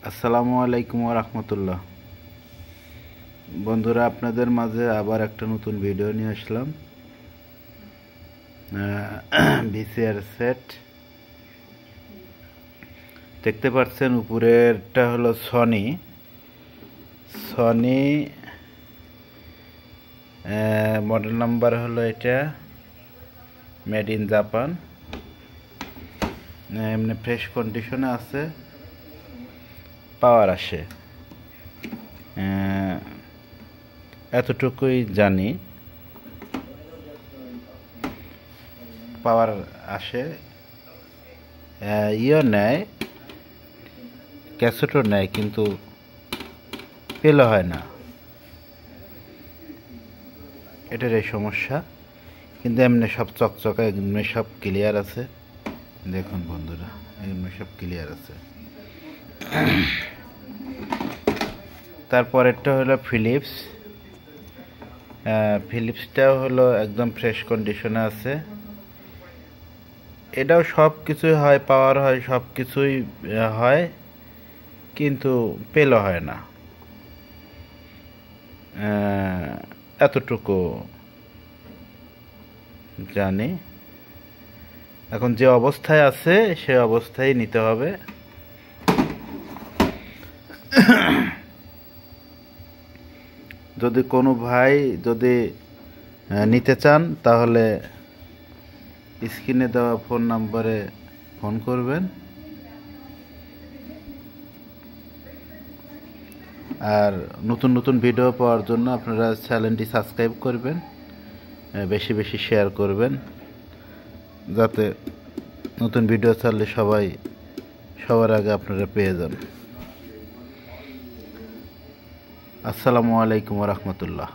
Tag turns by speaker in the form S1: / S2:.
S1: আসসালামু আলাইকুম ওয়া রাহমাতুল্লাহ। বন্ধুরা, আপনাদের মাঝে আবার একটা নতুন ভিডিও নিয়ে আসলাম। ভিসিআর সেট দেখতে পাচ্ছেন, উপরেরটা হলো সনি মডেল নাম্বার হলো এটা, মেড ইন জাপান। এমনি ফ্রেশ কন্ডিশনে আছে, পাওয়ার আসে এতটুকুই জানি, পাওয়ার আসে। ইয়ে নেয়, ক্যাসেটও নেয়, কিন্তু পেলে হয় না, এটার এই সমস্যা। কিন্তু এমনি সব চকচকা, এমনি সব ক্লিয়ার আছে। দেখুন বন্ধুরা, এমনি সব ক্লিয়ার আছে। তারপরেরটা হলো ফিলিপসটাও হলো একদম ফ্রেশ কন্ডিশনে আছে। এটাও সব কিছুই হয়, পাওয়ার হয়, সব কিছুই হয়, কিন্তু পেলে হয় না। এতটুকু জানি। এখন যে অবস্থায় আছে সে অবস্থায় নিতে হবে। যদি কোনো ভাই নিতে চান, তাহলে স্ক্রিনে দেওয়া ফোন নম্বরে ফোন করবেন। আর নতুন নতুন ভিডিও পাওয়ার জন্য আপনারা চ্যানেলটি সাবস্ক্রাইব করবেন, বেশি বেশি শেয়ার করবেন, যাতে নতুন ভিডিও ছাড়লে সবার আগে আপনারা পেয়ে যান। আসসালামু আলাইকুম ওয়া রাহমাতুল্লাহ।